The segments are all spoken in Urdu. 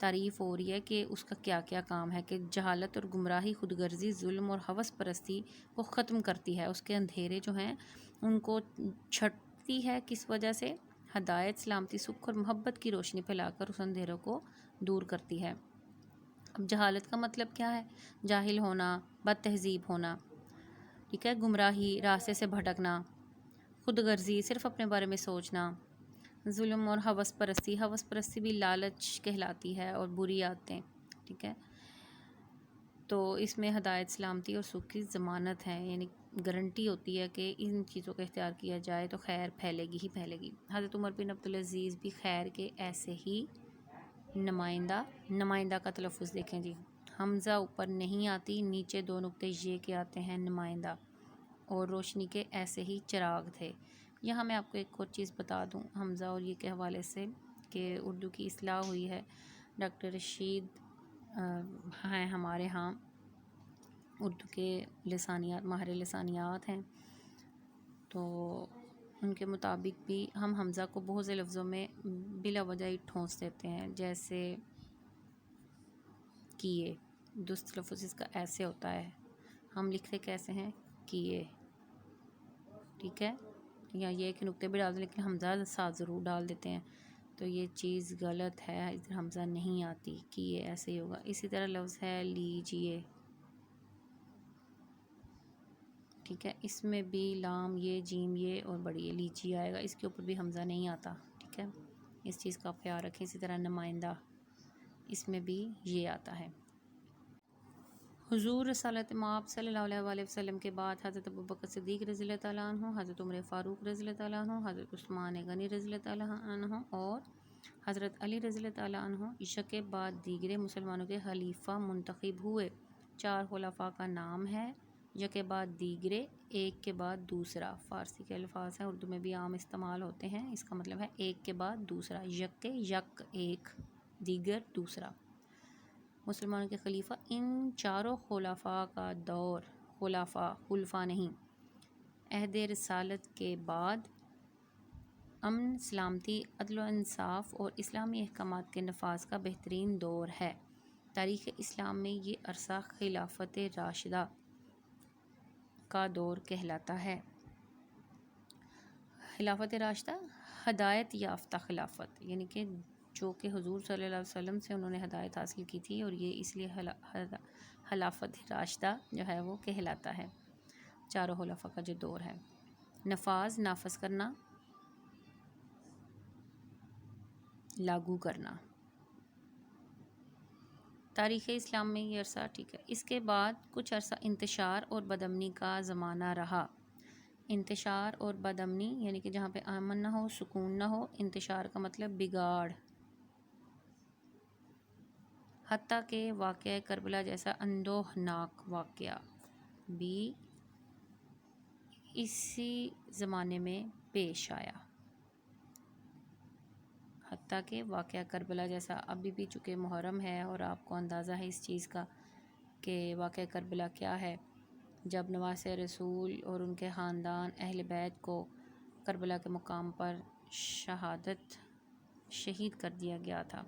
تعریف ہو رہی ہے کہ اس کا کیا کیا کام ہے، کہ جہالت اور گمراہی، خود غرضی، ظلم اور ہوس پرستی کو ختم کرتی ہے، اس کے اندھیرے جو ہیں ان کو چھٹتی ہے، کس وجہ سے؟ ہدایت، سلامتی، سکھ اور محبت کی روشنی پھیلا کر اس اندھیروں کو دور کرتی ہے۔ اب جہالت کا مطلب کیا ہے؟ جاہل ہونا، بد تہذیب ہونا، ٹھیک ہے، گمراہی، راستے سے بھٹکنا، خود غرضی، صرف اپنے بارے میں سوچنا، ظلم اور ہوس پرستی، ہوس پرستی بھی لالچ کہلاتی ہے، اور بری عادتیں، ٹھیک ہے۔ تو اس میں ہدایت، سلامتی اور سکھ کی ضمانت ہے، یعنی گارنٹی ہوتی ہے کہ ان چیزوں کا اختیار کیا جائے تو خیر پھیلے گی ہی پھیلے گی۔ حضرت عمر بن عبدالعزیز بھی خیر کے ایسے ہی نمائندہ کا تلفظ دیکھیں جی، حمزہ اوپر نہیں آتی، نیچے دو نقطے یہ کے آتے ہیں، نمائندہ، اور روشنی کے ایسے ہی چراغ تھے۔ یہاں میں آپ کو ایک اور چیز بتا دوں حمزہ اور یہ کے حوالے سے، کہ اردو کی اصلاح ہوئی ہے، ڈاکٹر رشید ہیں ہمارے ہاں، اردو کے لسانیات، ماہر لسانیات ہیں، تو ان کے مطابق بھی ہم حمزہ کو بہت سے لفظوں میں بلا وجہ ہی ٹھونس دیتے ہیں، جیسے کیے، درست لفظ اس کا ایسے ہوتا ہے، ہم لکھتے کیسے ہیں؟ کیے، ٹھیک ہے، یا یہ کہ نقطے بھی ڈال دیں لیکن حمزہ ساتھ ضرور ڈال دیتے ہیں، تو یہ چیز غلط ہے، ادھر حمزہ نہیں آتی، کیے ایسے ہی ہوگا۔ اسی طرح لفظ ہے لیجیے، ٹھیک ہے، اس میں بھی لام یہ، جیم یہ اور بڑی یہ لیجیے آئے گا، اس کے اوپر بھی حمزہ نہیں آتا، ٹھیک ہے، اس چیز کا خیال رکھیں۔ اسی طرح نمائندہ، اس میں بھی یہ آتا ہے۔ حضور رسالت مآب صلی اللہ علیہ وآلہ وسلم کے بعد حضرت ابوبکر صدیق رضی اللہ تعالیٰ عنہ، حضرت عمر فاروق رضی اللہ تعالیٰ عنہ، حضرت عثمان غنی رضی اللہ تعالیٰ عنہ اور حضرت علی رضی اللہ تعالیٰ عنہ یکے بعد دیگرے مسلمانوں کے خلیفہ منتخب ہوئے۔ 4 خلفاء کا نام ہے، یکے بعد دیگرے، ایک کے بعد دوسرا، فارسی کے الفاظ ہیں، اردو میں بھی عام استعمال ہوتے ہیں، اس کا مطلب ہے ایک کے بعد دوسرا، یک ایک، دیگر دوسرا، مسلمانوں کے خلیفہ۔ ان 4 خلفاء کا دور، خلفاء نہیں، عہد رسالت کے بعد امن، سلامتی، عدل و انصاف اور اسلامی احکامات کے نفاذ کا بہترین دور ہے۔ تاریخ اسلام میں یہ عرصہ خلافت راشدہ کا دور کہلاتا ہے۔ خلافت راشدہ، ہدایت یافتہ خلافت، یعنی کہ جو کہ حضور صلی اللہ علیہ وسلم سے انہوں نے ہدایت حاصل کی تھی، اور یہ اس لیے خلافت راشدہ جو ہے وہ کہلاتا ہے، 4 خلفاء کا جو دور ہے۔ نافذ کرنا، لاگو کرنا، تاریخ اسلام میں یہ عرصہ، ٹھیک ہے۔ اس کے بعد کچھ عرصہ انتشار اور بدامنی کا زمانہ رہا۔ انتشار اور بدامنی یعنی کہ جہاں پہ امن نہ ہو، سکون نہ ہو، انتشار کا مطلب بگاڑ، حتیٰ کہ واقعہ کربلا جیسا اندوہناک واقعہ بھی اسی زمانے میں پیش آیا۔ حتیٰ کہ واقعہ کربلا جیسا، ابھی بھی چونکہ محرم ہے اور آپ کو اندازہ ہے اس چیز کا کہ واقعہ کربلا کیا ہے، جب نواسہ رسول اور ان کے خاندان اہل بیت کو کربلا کے مقام پر شہید کر دیا گیا تھا،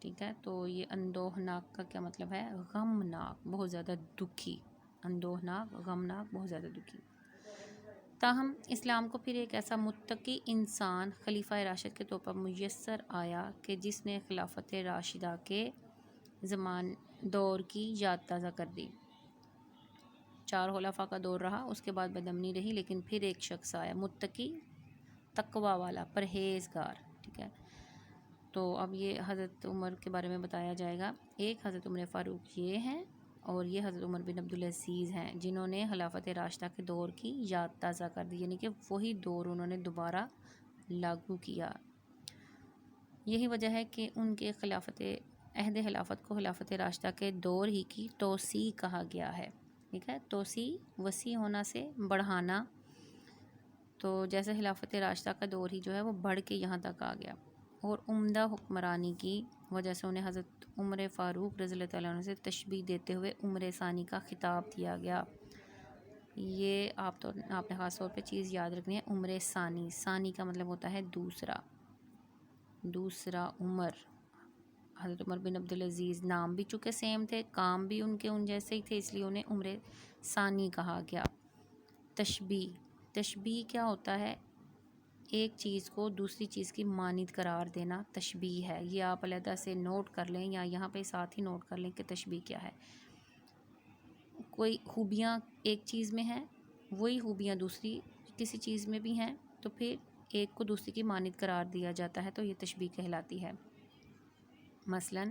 ٹھیک ہے۔ تو یہ اندوہناک کا کیا مطلب ہے؟ غمناک، بہت زیادہ دکھی، اندوہناک، غمناک، بہت زیادہ دکھی۔ تاہم اسلام کو پھر ایک ایسا متقی انسان خلیفہ راشد کے طور پر میسر آیا کہ جس نے خلافت راشدہ کے دور کی یاد تازہ کر دی۔ 4 خلفاء کا دور رہا، اس کے بعد بدامنی رہی، لیکن پھر ایک شخص آیا، متقی، تقوی والا، پرہیزگار، ٹھیک ہے۔ تو اب یہ حضرت عمر کے بارے میں بتایا جائے گا۔ ایک حضرت عمر فاروق یہ ہیں، اور یہ حضرت عمر بن عبدالعزیز ہیں، جنہوں نے خلافت راشدہ کے دور کی یاد تازہ کر دی، یعنی کہ وہی دور انہوں نے دوبارہ لاگو کیا۔ یہی وجہ ہے کہ ان کے عہد خلافت کو خلافت راشدہ کے دور ہی کی توسیع کہا گیا ہے، ٹھیک ہے۔ توسیع، وسیع ہونا سے بڑھانا، تو جیسے خلافت راشدہ کا دور ہی جو ہے وہ بڑھ کے یہاں تک آ گیا، اور عمدہ حکمرانی کی وجہ سے انہیں حضرت عمر فاروق رضی اللہ تعالیٰ عنہ سے تشبیہ دیتے ہوئے عمر ثانی کا خطاب دیا گیا۔ یہ آپ نے خاص طور پہ چیز یاد رکھنی ہے، عمر ثانی، ثانی کا مطلب ہوتا ہے دوسرا عمر، حضرت عمر بن عبدالعزیز نام بھی چونکہ سیم تھے، کام بھی ان کے ان جیسے ہی تھے، اس لیے انہیں عمر ثانی کہا گیا۔ تشبیہ کیا ہوتا ہے؟ ایک چیز کو دوسری چیز کی مانند قرار دینا تشبیہ ہے۔ یہ آپ علیحدہ سے نوٹ کر لیں یا یہاں پہ ساتھ ہی نوٹ کر لیں کہ تشبیہ کیا ہے۔ کوئی خوبیاں ایک چیز میں ہیں، وہی خوبیاں دوسری کسی چیز میں بھی ہیں، تو پھر ایک کو دوسری کی مانند قرار دیا جاتا ہے، تو یہ تشبیہ کہلاتی ہے۔ مثلاً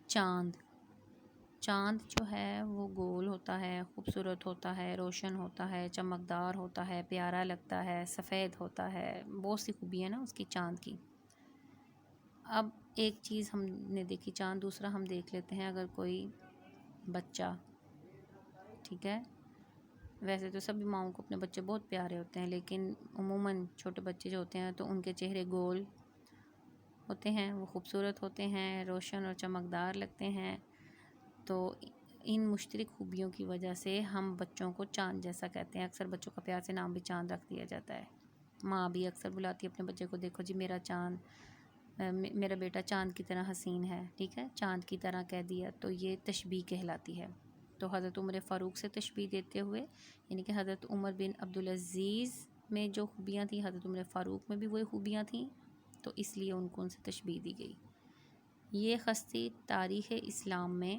چاند جو ہے وہ گول ہوتا ہے، خوبصورت ہوتا ہے، روشن ہوتا ہے، چمکدار ہوتا ہے، پیارا لگتا ہے، سفید ہوتا ہے، بہت سی خوبی ہے نا اس کی چاند کی۔ اب ایک چیز ہم نے دیکھی چاند، دوسرا ہم دیکھ لیتے ہیں اگر کوئی بچہ، ٹھیک ہے، ویسے تو سبھی ماؤں کو اپنے بچے بہت پیارے ہوتے ہیں، لیکن عموماً چھوٹے بچے جو ہوتے ہیں تو ان کے چہرے گول ہوتے ہیں، وہ خوبصورت ہوتے ہیں، روشن اور چمکدار لگتے ہیں، تو ان مشترک خوبیوں کی وجہ سے ہم بچوں کو چاند جیسا کہتے ہیں۔ اکثر بچوں کا پیار سے نام بھی چاند رکھ دیا جاتا ہے۔ ماں بھی اکثر بلاتی ہے اپنے بچے کو، دیکھو جی میرا چاند، میرا بیٹا چاند کی طرح حسین ہے، ٹھیک ہے، چاند کی طرح کہہ دیا، تو یہ تشبیہ کہلاتی ہے۔ تو حضرت عمر فاروق سے تشبیہ دیتے ہوئے، یعنی کہ حضرت عمر بن عبدالعزیز میں جو خوبیاں تھیں حضرت عمر فاروق میں بھی وہی خوبیاں تھیں، تو اس لیے ان کو ان سے تشبیہ دی گئی۔ یہ ہستی تاریخ اسلام میں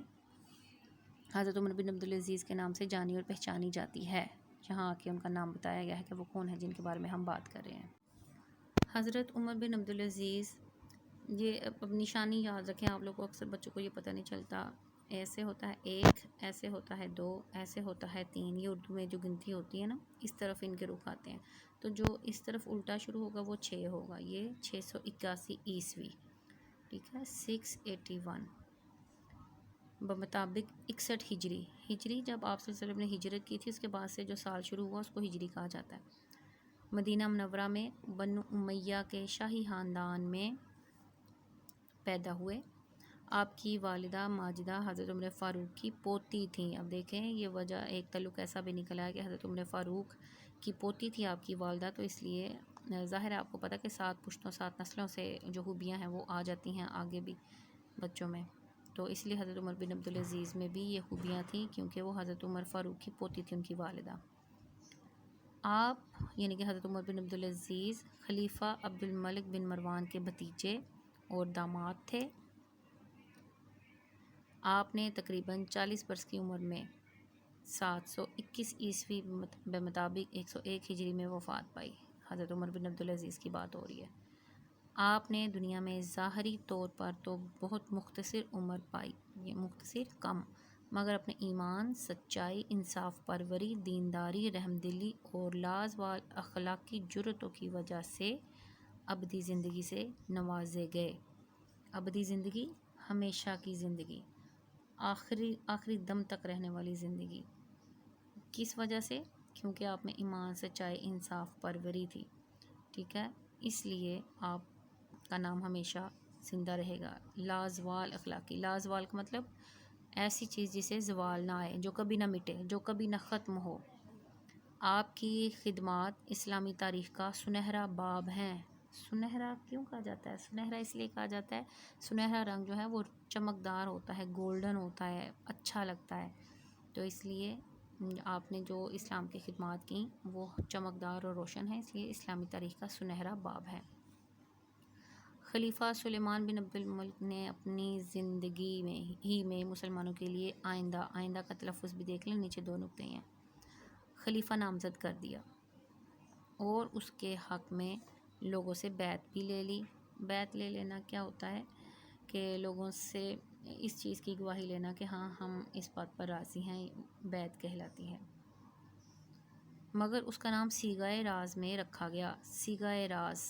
حضرت عمر بن عبدالعزیز کے نام سے جانی اور پہچانی جاتی ہے۔ یہاں آ کے ان کا نام بتایا گیا ہے کہ وہ کون ہے جن کے بارے میں ہم بات کر رہے ہیں۔ حضرت عمر بن عبدالعزیز، یہ اب نشانی یاد رکھیں آپ لوگوں کو، اکثر بچوں کو یہ پتہ نہیں چلتا، ایسے ہوتا ہے 1، ایسے ہوتا ہے 2، ایسے ہوتا ہے 3، یہ اردو میں جو گنتی ہوتی ہے نا، اس طرف ان کے رخ آتے ہیں، تو جو اس طرف الٹا شروع ہوگا وہ 6 ہوگا، یہ 681 عیسوی، ٹھیک ہے، 681 بمطابق 61 ہجری جب آپ صلی اللہ علیہ وسلم نے ہجرت کی تھی، اس کے بعد سے جو سال شروع ہوا اس کو ہجری کہا جاتا ہے۔ مدینہ منورہ میں بنو امیہ کے شاہی خاندان میں پیدا ہوئے۔ آپ کی والدہ ماجدہ حضرت عمر فاروق کی پوتی تھیں۔ اب دیکھیں یہ وجہ، ایک تعلق ایسا بھی نکلا ہے کہ حضرت عمر فاروق کی پوتی تھی آپ کی والدہ، تو اس لیے ظاہر ہے آپ کو پتہ کہ 7 پشتوں 7 نسلوں سے جو خوبیاں ہیں وہ آ جاتی ہیں آگے بھی بچوں میں، تو اس لیے حضرت عمر بن عبدالعزیز میں بھی یہ خوبیاں تھیں کیونکہ وہ حضرت عمر فاروق کی پوتی تھی ان کی والدہ۔ آپ یعنی کہ حضرت عمر بن عبدالعزیز خلیفہ عبد الملک بن مروان کے بھتیجے اور داماد تھے۔ آپ نے تقریباً 40 برس کی عمر میں 721 عیسوی بمطابق 101 ہجری میں وفات پائی۔ حضرت عمر بن عبدالعزیز کی بات ہو رہی ہے۔ آپ نے دنیا میں ظاہری طور پر تو بہت مختصر عمر پائی، یہ مختصر کم، مگر اپنے ایمان، سچائی، انصاف پروری، دینداری، رحمدلی اور لازوال اخلاقی جرأتوں کی وجہ سے ابدی زندگی سے نوازے گئے۔ ابدی زندگی، ہمیشہ کی زندگی، آخری دم تک رہنے والی زندگی۔ کس وجہ سے؟ کیونکہ آپ میں ایمان، سچائی، انصاف پروری تھی، ٹھیک ہے، اس لیے آپ کا نام ہمیشہ زندہ رہے گا۔ لازوال اخلاقی، لازوال کا مطلب ایسی چیز جسے زوال نہ آئے، جو کبھی نہ مٹے، جو کبھی نہ ختم ہو۔ آپ کی خدمات اسلامی تاریخ کا سنہرا باب ہیں۔ سنہرا کیوں کہا جاتا ہے؟ سنہرا اس لیے کہا جاتا ہے، سنہرا رنگ جو ہے وہ چمکدار ہوتا ہے، گولڈن ہوتا ہے، اچھا لگتا ہے، تو اس لیے آپ نے جو اسلام کی خدمات کی وہ چمکدار اور روشن ہے، اس لیے اسلامی تاریخ کا سنہرا باب ہے۔ خلیفہ سلیمان بن عبد الملک نے اپنی زندگی میں مسلمانوں کے لیے آئندہ کا تلفظ بھی دیکھ لیں، نیچے 2 نقطے ہیں، خلیفہ نامزد کر دیا اور اس کے حق میں لوگوں سے بیعت بھی لے لی۔ بیعت لے لینا کیا ہوتا ہے کہ لوگوں سے اس چیز کی گواہی لینا کہ ہاں ہم اس بات پر راضی ہیں، بیعت کہلاتی ہے۔ مگر اس کا نام صیغۂ راز میں رکھا گیا، صیغۂ راز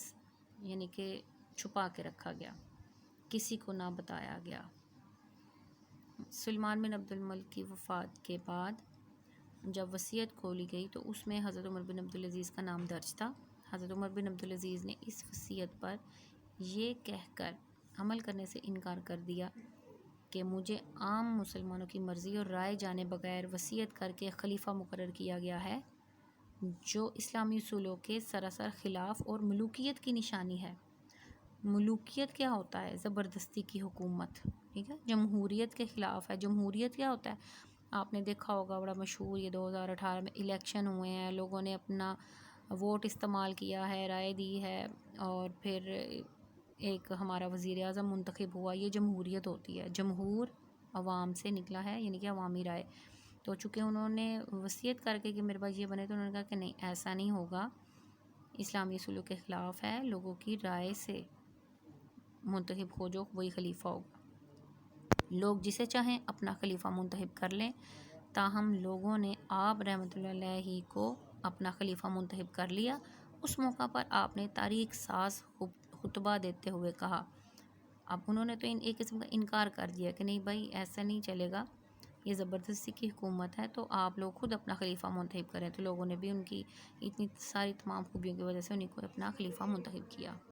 یعنی کہ چھپا کے رکھا گیا، کسی کو نہ بتایا گیا۔ سلیمان بن عبد الملک کی وفات کے بعد جب وصیت کھولی گئی تو اس میں حضرت عمر بن عبدالعزیز کا نام درج تھا۔ حضرت عمر بن عبدالعزیز نے اس وصیت پر یہ کہہ کر عمل کرنے سے انکار کر دیا کہ مجھے عام مسلمانوں کی مرضی اور رائے جانے بغیر وصیت کر کے خلیفہ مقرر کیا گیا ہے، جو اسلامی اصولوں کے سراسر خلاف اور ملوکیت کی نشانی ہے۔ ملوکیت کیا ہوتا ہے؟ زبردستی کی حکومت، ٹھیک ہے، جمہوریت کے خلاف ہے۔ جمہوریت کیا ہوتا ہے؟ آپ نے دیکھا ہوگا بڑا مشہور، یہ 2018 میں الیکشن ہوئے ہیں، لوگوں نے اپنا ووٹ استعمال کیا ہے، رائے دی ہے، اور پھر ایک ہمارا وزیر اعظم منتخب ہوا۔ یہ جمہوریت ہوتی ہے، جمہور عوام سے نکلا ہے، یعنی کہ عوامی رائے۔ تو چونکہ انہوں نے وصیت کر کے کہ میرے پاس یہ بنے، تو انہوں نے کہا کہ نہیں، ایسا نہیں ہوگا، اسلامی اصولوں کے خلاف ہے، لوگوں کی رائے سے منتخب ہو جو وہی خلیفہ ہوگا۔ لوگ جسے چاہیں اپنا خلیفہ منتخب کر لیں، تاہم لوگوں نے آپ رحمۃ اللہ علیہ کو اپنا خلیفہ منتخب کر لیا۔ اس موقع پر آپ نے تاریخ ساز خطبہ دیتے ہوئے کہا، اب انہوں نے تو ایک قسم کا انکار کر دیا کہ نہیں بھائی ایسا نہیں چلے گا، یہ زبردستی کی حکومت ہے، تو آپ لوگ خود اپنا خلیفہ منتخب کریں۔ تو لوگوں نے بھی ان کی اتنی ساری تمام خوبیوں کی وجہ سے انہیں کو اپنا خلیفہ منتخب کیا۔